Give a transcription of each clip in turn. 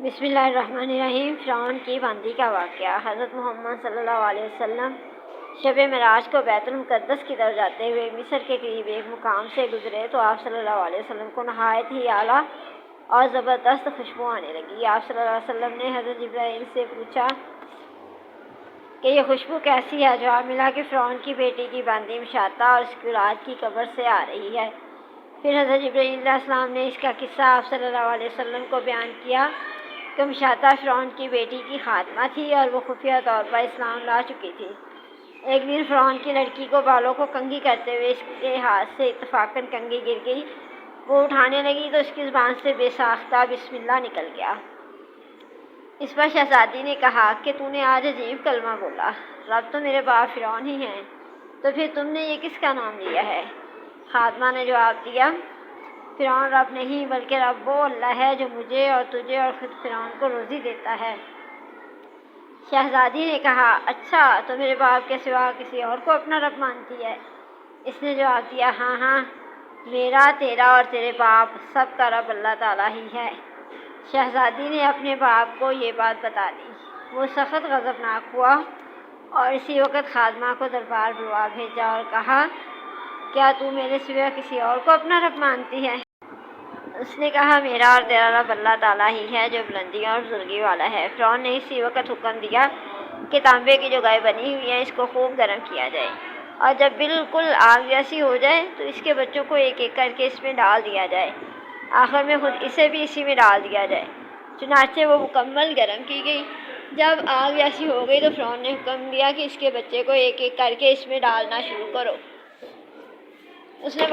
بسم اللہ الرحمن الرحیم۔ فرعون کی بندی کا واقعہ۔ حضرت محمد صلی اللہ علیہ وسلم شب معراج کو بیت المقدس کی طرف جاتے ہوئے مصر کے قریب ایک مقام سے گزرے تو آپ صلی اللہ علیہ وسلم کو نہایت ہی اعلیٰ اور زبردست خوشبو آنے لگی۔ آپ صلی اللہ علیہ وسلم نے حضرت جبرائیل سے پوچھا کہ یہ خوشبو کیسی ہے؟ جواب ملا کہ فرعون کی بیٹی کی بندی مشاطہ اور اس کی اولاد کی قبر سے آ رہی ہے۔ پھر حضرت جبرائیل علیہ السلام نے اس کا قصہ آپ صلی اللہ علیہ وسلم کو بیان کیا کہ مشاطہ فرعون کی بیٹی کی خاتمہ تھی اور وہ خفیہ طور پر اسلام لا چکی تھی۔ ایک دن فرعون کی لڑکی کو بالوں کو کنگھی کرتے ہوئے اس کے ہاتھ سے اتفاقاً کنگھی گر گئی۔ وہ اٹھانے لگی تو اس کی زبان سے بے ساختہ بسم اللہ نکل گیا۔ اس پر شہزادی نے کہا کہ تو نے آج عجیب کلمہ بولا، رب تو میرے باپ فرعون ہی ہیں، تو پھر تم نے یہ کس کا نام لیا ہے؟ خاتمہ نے جواب دیا، فرعون رب نہیں بلکہ رب وہ اللہ ہے جو مجھے اور تجھے اور خود فرعون کو روزی دیتا ہے۔ شہزادی نے کہا، اچھا تو میرے باپ کے سوا کسی اور کو اپنا رب مانتی ہے؟ اس نے جواب دیا، ہاں ہاں، میرا، تیرا اور تیرے باپ سب کا رب اللہ تعالیٰ ہی ہے۔ شہزادی نے اپنے باپ کو یہ بات بتا دی۔ وہ سخت غضبناک ہوا اور اسی وقت خادمہ کو دربار بلوا بھیجا اور کہا، کیا تو میرے سوا کسی اور کو اپنا رب مانتی ہے؟ اس نے کہا، میرا اور تیرا رب اللہ تعالیٰ ہی ہے جو بلندی اور بزرگی والا ہے۔ فرعون نے اسی وقت حکم دیا کہ تانبے کی جو گائے بنی ہوئی ہے اس کو خوب گرم کیا جائے، اور جب بالکل آگ جیسی ہو جائے تو اس کے بچوں کو ایک ایک کر کے اس میں ڈال دیا جائے، آخر میں خود اسے بھی اسی میں ڈال دیا جائے۔ چنانچہ وہ مکمل گرم کی گئی۔ جب آگ جیسی ہو گئی تو فرعون نے حکم دیا کہ اس کے بچے کو ایک ایک کر کے اس میں ڈالنا شروع کرو۔ اس نے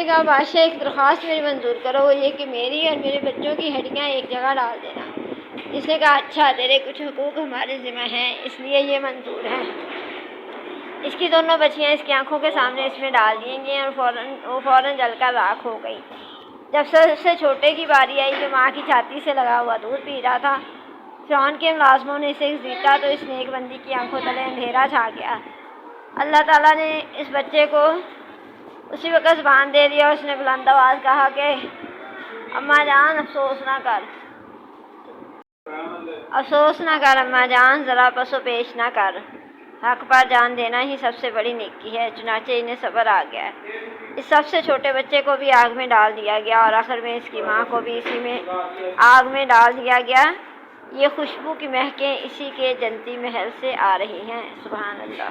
کہا، بادشاہ ایک درخواست میری منظور کرو، وہ یہ کہ میری اور میرے بچوں کی ہڈیاں ایک جگہ ڈال دینا۔ اس نے کہا، اچھا، تیرے کچھ حقوق ہمارے ذمہ ہیں اس لیے یہ منظور ہے۔ اس کی دونوں بچیاں اس کی آنکھوں کے سامنے اس میں ڈال دی گئیں اور وہ فوراً جل کر راکھ ہو گئی۔ جب سب سے چھوٹے کی باری آئی جو ماں کی چھاتی سے لگا ہوا دودھ پی رہا تھا، فرعون کے ملازموں نے اسے گھسیٹا تو اس نیک بندی کی آنکھوں تلے اندھیرا چھا گیا۔ اللہ تعالیٰ نے اس بچے کو اسی وقت زبان دے دیا اور اس نے بلند آواز کہا کہ اماں جان افسوس نہ کر اماں جان، ذرا پس و پیش نہ کر، حق پر جان دینا ہی سب سے بڑی نیکی ہے۔ چنانچہ انہیں صبر آ گیا۔ اس سب سے چھوٹے بچے کو بھی آگ میں ڈال دیا گیا اور آخر میں اس کی ماں کو بھی اسی میں آگ میں ڈال دیا گیا۔ یہ خوشبو کی مہکیں اسی کے جنتی محل سے آ رہی ہیں۔ سبحان اللہ۔